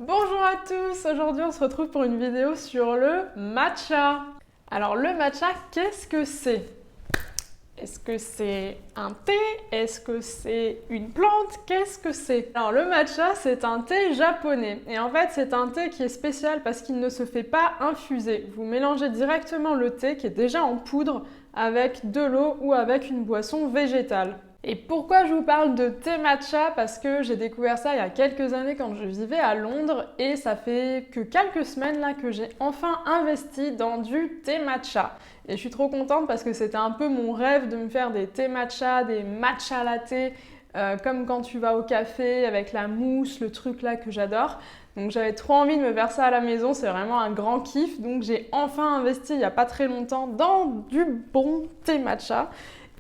Bonjour à tous, aujourd'hui on se retrouve pour une vidéo sur le matcha. Alors le matcha, qu'est-ce que c'est? Est-ce que c'est un thé? Est-ce que c'est une plante? Qu'est-ce que c'est? Alors le matcha, c'est un thé japonais. Et en fait, c'est un thé qui est spécial parce qu'il ne se fait pas infuser. Vous mélangez directement le thé qui est déjà en poudre avec de l'eau ou avec une boisson végétale. Et pourquoi je vous parle de thé matcha? Parce que j'ai découvert ça il y a quelques années quand je vivais à Londres et ça fait que quelques semaines là que j'ai enfin investi dans du thé matcha. Et je suis trop contente parce que c'était un peu mon rêve de me faire des thés matcha, des matcha latte, comme quand tu vas au café avec la mousse, le truc là que j'adore. Donc j'avais trop envie de me faire ça à la maison, c'est vraiment un grand kiff. Donc j'ai enfin investi il n'y a pas très longtemps dans du bon thé matcha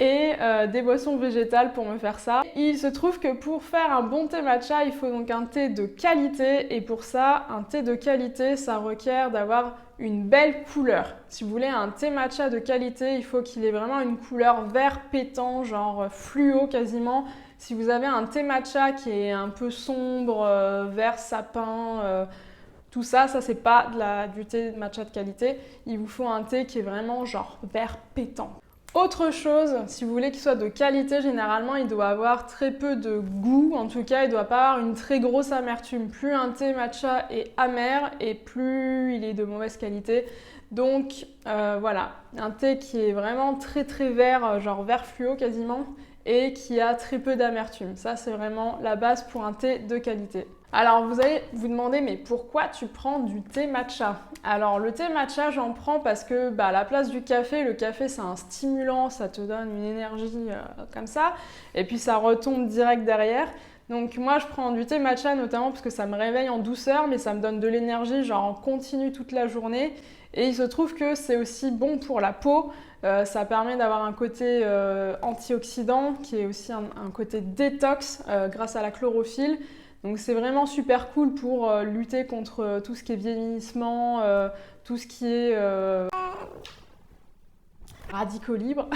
et des boissons végétales pour me faire ça. Il se trouve que pour faire un bon thé matcha, il faut donc un thé de qualité et pour ça, un thé de qualité, ça requiert d'avoir une belle couleur. Si vous voulez un thé matcha de qualité, il faut qu'il ait vraiment une couleur vert pétant, genre fluo quasiment. Si vous avez un thé matcha qui est un peu sombre, vert sapin, tout ça, c'est pas du thé matcha de qualité. Il vous faut un thé qui est vraiment genre vert pétant. Autre chose, si vous voulez qu'il soit de qualité, généralement il doit avoir très peu de goût, en tout cas il ne doit pas avoir une très grosse amertume. Plus un thé matcha est amer et plus il est de mauvaise qualité. Donc voilà, un thé qui est vraiment très très vert, genre vert fluo quasiment, et qui a très peu d'amertume. Ça c'est vraiment la base pour un thé de qualité. Alors vous allez vous demander mais pourquoi tu prends du thé matcha? Alors le thé matcha j'en prends parce que à la place du café, le café c'est un stimulant, ça te donne une énergie comme ça et puis ça retombe direct derrière. Donc moi je prends du thé matcha notamment parce que ça me réveille en douceur mais ça me donne de l'énergie genre en continu toute la journée et il se trouve que c'est aussi bon pour la peau. Ça permet d'avoir un côté antioxydant qui est aussi un côté détox grâce à la chlorophylle. Donc c'est vraiment super cool pour lutter contre tout ce qui est vieillissement, tout ce qui est radicaux libres.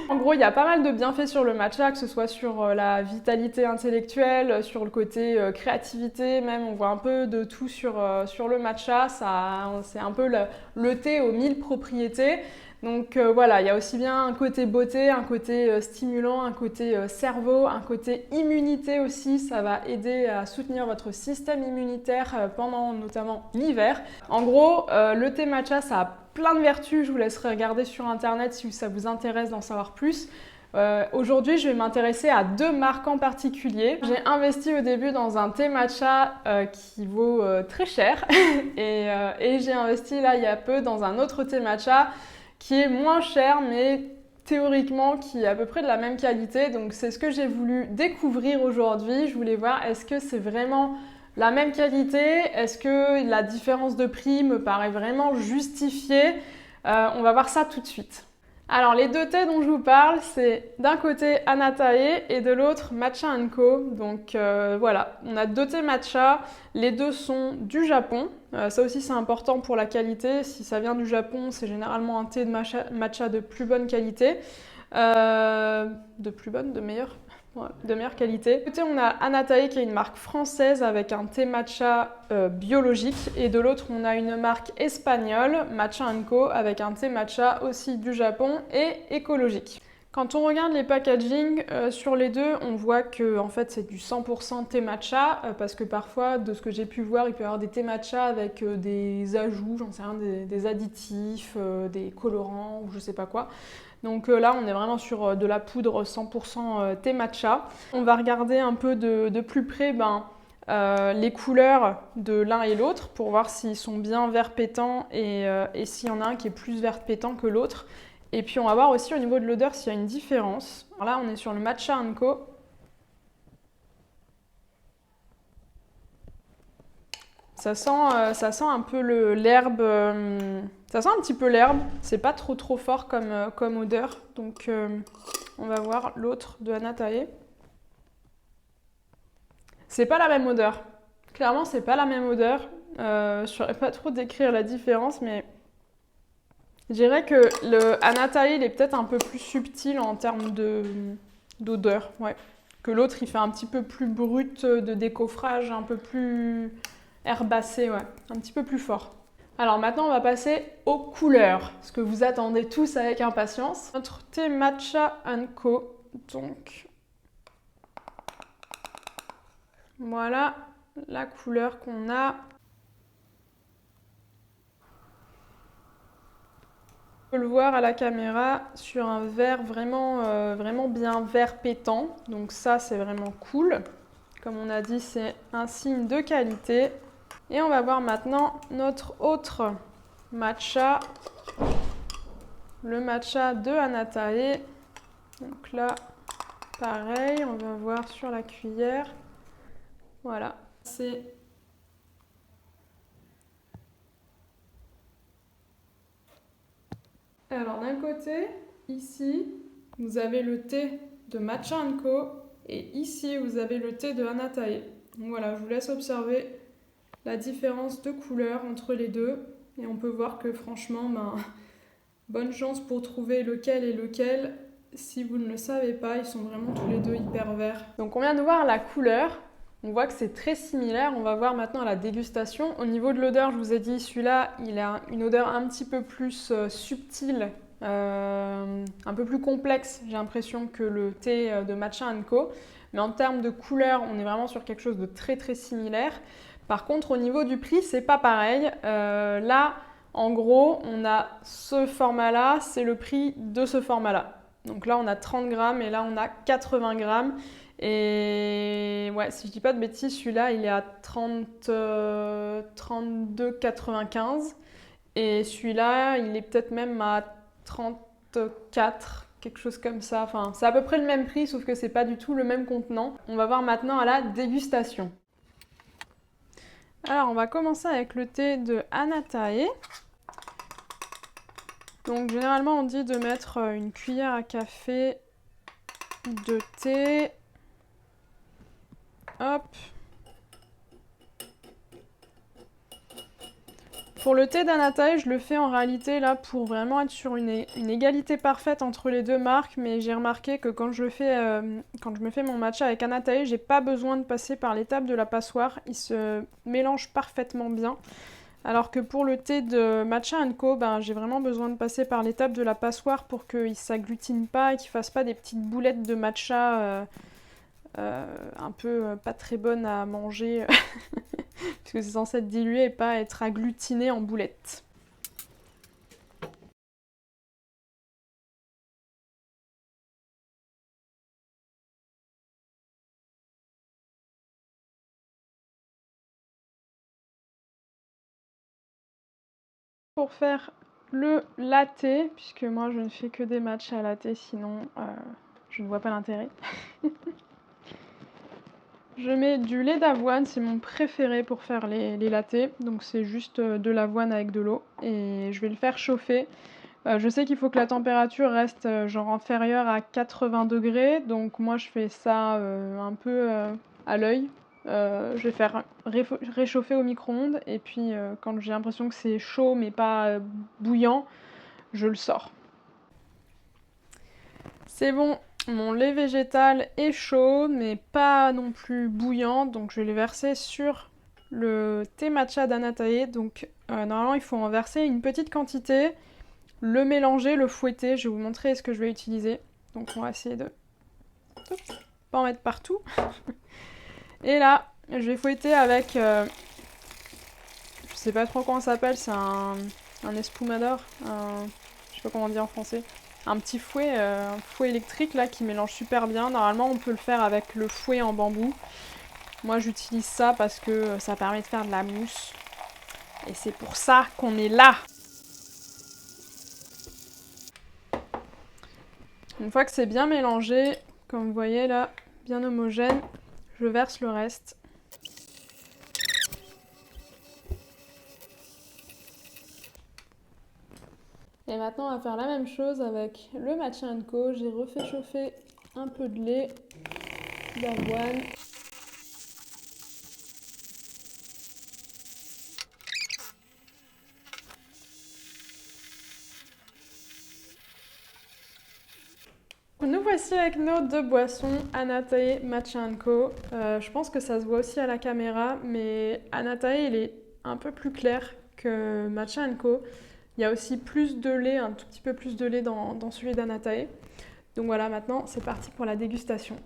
En gros, il y a pas mal de bienfaits sur le matcha, que ce soit sur la vitalité intellectuelle, sur le côté créativité, même on voit un peu de tout sur le matcha. C'est un peu le thé aux 1000 propriétés. Donc voilà, il y a aussi bien un côté beauté, un côté stimulant, un côté cerveau, un côté immunité aussi. Ça va aider à soutenir votre système immunitaire pendant notamment l'hiver. En gros, le thé matcha, ça a plein de vertus. Je vous laisserai regarder sur internet si ça vous intéresse d'en savoir plus. Aujourd'hui, je vais m'intéresser à deux marques en particulier. J'ai investi au début dans un thé matcha qui vaut très cher et j'ai investi là il y a peu dans un autre thé matcha qui est moins cher mais théoriquement qui est à peu près de la même qualité. Donc c'est ce que j'ai voulu découvrir aujourd'hui. Je voulais voir est-ce que c'est vraiment la même qualité, est-ce que la différence de prix me paraît vraiment justifiée? On va voir ça tout de suite. Alors les deux thés dont je vous parle, c'est d'un côté Anatae et de l'autre Matcha & Co. Donc voilà, on a deux thés matcha, les deux sont du Japon. Ça aussi c'est important pour la qualité, si ça vient du Japon, c'est généralement un thé de matcha de plus bonne qualité. De meilleure? Ouais, de meilleure qualité. Côté, on a Anatae qui est une marque française avec un thé matcha biologique et de l'autre on a une marque espagnole, Matcha & Co, avec un thé matcha aussi du Japon et écologique. Quand on regarde les packaging sur les deux, on voit que en fait c'est du 100% thé matcha parce que parfois, de ce que j'ai pu voir, il peut y avoir des thés matcha avec des ajouts, j'en sais rien, des additifs, des colorants ou je sais pas quoi. Donc là, on est vraiment sur de la poudre 100% thé matcha. On va regarder un peu de plus près les couleurs de l'un et l'autre pour voir s'ils sont bien vert pétant et s'il y en a un qui est plus vert pétant que l'autre. Et puis on va voir aussi au niveau de l'odeur s'il y a une différence. Alors là, on est sur le Matcha & Co. Ça sent un peu l'herbe, ça sent un petit peu l'herbe, c'est pas trop fort comme odeur, donc on va voir l'autre de Anatae. C'est pas la même odeur, clairement c'est pas la même odeur, je saurais pas trop décrire la différence, mais je dirais que le Anatae il est peut-être un peu plus subtil en termes d'odeur, ouais. que l'autre il fait un petit peu plus brut de décoffrage, un peu plus herbacé, ouais, un petit peu plus fort. Alors maintenant on va passer aux couleurs, ce que vous attendez tous avec impatience. Notre thé Matcha Co. Donc voilà la couleur qu'on a. On peut le voir à la caméra sur un vert vraiment bien vert pétant. Donc ça, c'est vraiment cool. Comme on a dit, c'est un signe de qualité. Et on va voir maintenant notre autre matcha, le matcha de Anatae. Donc là, pareil, on va voir sur la cuillère. Voilà, c'est alors d'un côté, ici, vous avez le thé de Matcha Co. Et ici, vous avez le thé de Anatae. Donc voilà, je vous laisse observer la différence de couleur entre les deux. Et on peut voir que franchement, bonne chance pour trouver lequel est lequel. Si vous ne le savez pas, ils sont vraiment tous les deux hyper verts. Donc on vient de voir la couleur. On voit que c'est très similaire. On va voir maintenant la dégustation. Au niveau de l'odeur, je vous ai dit, celui-là, il a une odeur un petit peu plus subtile, un peu plus complexe, j'ai l'impression, que le thé de Matcha Co. Mais en termes de couleur, on est vraiment sur quelque chose de très très similaire. Par contre, au niveau du prix, c'est pas pareil. Là, en gros, on a ce format-là, c'est le prix de ce format-là. Donc là, on a 30 grammes et là, on a 80 grammes. Et ouais, si je dis pas de bêtises, celui-là, il est à 32,95. Et celui-là, il est peut-être même à 34, quelque chose comme ça. Enfin, c'est à peu près le même prix, sauf que c'est pas du tout le même contenant. On va voir maintenant à la dégustation. Alors, on va commencer avec le thé de Anatae. Donc, généralement, on dit de mettre une cuillère à café de thé. Hop. Pour le thé d'Anatae, je le fais en réalité là pour vraiment être sur une égalité parfaite entre les deux marques, mais j'ai remarqué que quand je me fais mon matcha avec Anatae, j'ai pas besoin de passer par l'étape de la passoire, il se mélange parfaitement bien. Alors que pour le thé de Matcha Co, j'ai vraiment besoin de passer par l'étape de la passoire pour qu'il ne s'agglutine pas et qu'il ne fasse pas des petites boulettes de matcha un peu pas très bonnes à manger, puisque c'est censé être dilué et pas être agglutiné en boulettes. Pour faire le latte, puisque moi je ne fais que des matchas latte, sinon je ne vois pas l'intérêt. Je mets du lait d'avoine, c'est mon préféré pour faire les lattés. Donc c'est juste de l'avoine avec de l'eau et je vais le faire chauffer. Je sais qu'il faut que la température reste genre inférieure à 80 degrés. Donc moi je fais ça un peu à l'œil. Je vais faire réchauffer au micro-ondes et puis quand j'ai l'impression que c'est chaud mais pas bouillant, je le sors. C'est bon, mon lait végétal est chaud, mais pas non plus bouillant, donc je vais le verser sur le thé matcha d'Anatae. Donc normalement, il faut en verser une petite quantité, le mélanger, le fouetter. Je vais vous montrer ce que je vais utiliser. Donc on va essayer de pas en mettre partout. Et là, je vais fouetter avec, je sais pas trop comment ça s'appelle, c'est un espumador, je sais pas comment dire en français. Un petit fouet, un fouet électrique là qui mélange super bien. Normalement on peut le faire avec le fouet en bambou. Moi j'utilise ça parce que ça permet de faire de la mousse. Et c'est pour ça qu'on est là. Une fois que c'est bien mélangé, comme vous voyez là, bien homogène, je verse le reste. Et maintenant on va faire la même chose avec le Matcha Co. J'ai refait chauffer un peu de lait d'avoine. Nous voici avec nos deux boissons, Anatae Matcha Co. Je pense que ça se voit aussi à la caméra, mais Anatae, il est un peu plus clair que Matcha Co. Il y a aussi plus de lait, un tout petit peu plus de lait dans celui d'Anatae. Donc voilà, maintenant c'est parti pour la dégustation.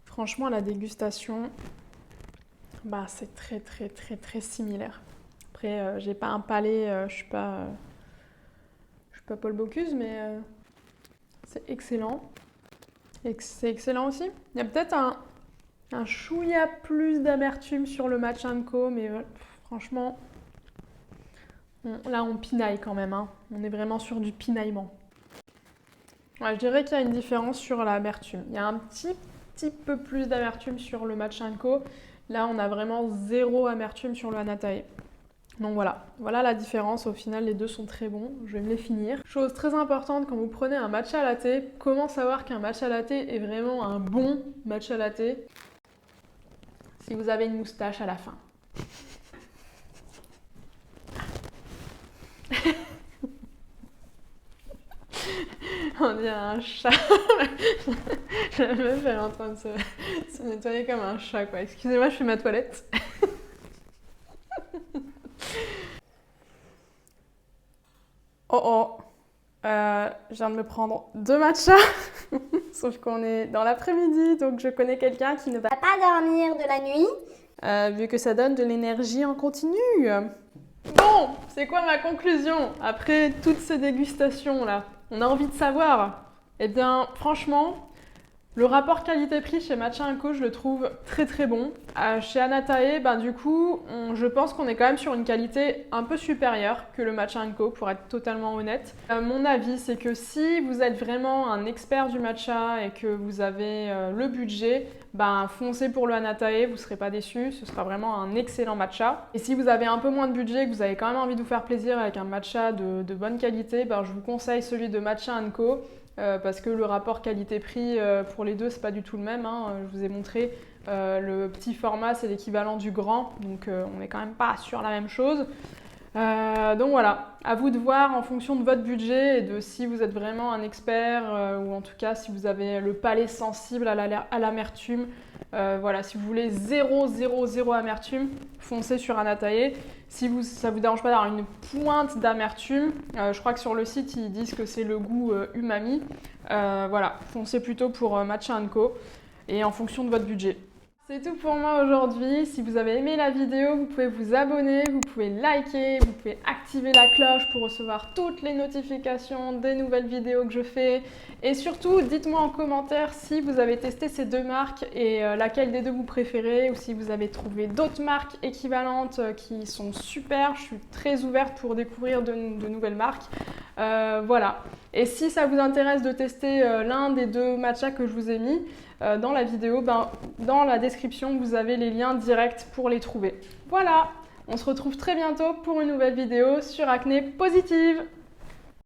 Franchement, la dégustation, bah, c'est très similaire. Après, j'ai pas un palais, je suis pas Paul Bocuse, mais c'est excellent. Et c'est excellent aussi. Il y a peut-être un chouïa plus d'amertume sur le Matcha Co, mais franchement, là on pinaille quand même. Hein. On est vraiment sur du pinaillement. Ouais, je dirais qu'il y a une différence sur l'amertume. Il y a un petit peu plus d'amertume sur le Matcha Co. Là, on a vraiment zéro amertume sur le Anatae. Donc voilà la différence. Au final, les deux sont très bons. Je vais me les finir. Chose très importante, quand vous prenez un matcha latte, comment savoir qu'un matcha latte est vraiment un bon matcha latte? Si vous avez une moustache à la fin. On dirait un chat. La meuf, elle est en train de se nettoyer comme un chat, quoi. Excusez-moi, je fais ma toilette. Je viens de me prendre 2 matchas, sauf qu'on est dans l'après-midi, donc je connais quelqu'un qui ne va pas dormir de la nuit, vu que ça donne de l'énergie en continu. Bon, c'est quoi ma conclusion après toutes ces dégustations-là? On a envie de savoir. Eh bien, franchement, le rapport qualité-prix chez Matcha Co, je le trouve très bon. Chez Anatae, du coup, je pense qu'on est quand même sur une qualité un peu supérieure que le Matcha Co, pour être totalement honnête. Mon avis, c'est que si vous êtes vraiment un expert du matcha et que vous avez le budget, foncez pour le Anatae, vous ne serez pas déçus, ce sera vraiment un excellent matcha. Et si vous avez un peu moins de budget et que vous avez quand même envie de vous faire plaisir avec un matcha de bonne qualité, je vous conseille celui de Matcha Co. Parce que le rapport qualité-prix pour les deux, c'est pas du tout le même. Hein. Je vous ai montré, le petit format, c'est l'équivalent du grand, donc on n'est quand même pas sur la même chose. Donc voilà, à vous de voir en fonction de votre budget et de si vous êtes vraiment un expert ou en tout cas si vous avez le palais sensible à l'amertume. Voilà, si vous voulez zéro amertume, foncez sur Anatae. Si ça ne vous dérange pas d'avoir une pointe d'amertume, je crois que sur le site ils disent que c'est le goût umami. Voilà, foncez plutôt pour Matcha Co. Et en fonction de votre budget. C'est tout pour moi aujourd'hui. Si vous avez aimé la vidéo, vous pouvez vous abonner, vous pouvez liker, vous pouvez activer la cloche pour recevoir toutes les notifications des nouvelles vidéos que je fais. Et surtout, dites-moi en commentaire si vous avez testé ces deux marques et laquelle des deux vous préférez, ou si vous avez trouvé d'autres marques équivalentes qui sont super. Je suis très ouverte pour découvrir de nouvelles marques. Voilà. Et si ça vous intéresse de tester l'un des deux matchas que je vous ai mis, dans la vidéo, dans la description, vous avez les liens directs pour les trouver. Voilà, on se retrouve très bientôt pour une nouvelle vidéo sur Acné Positive.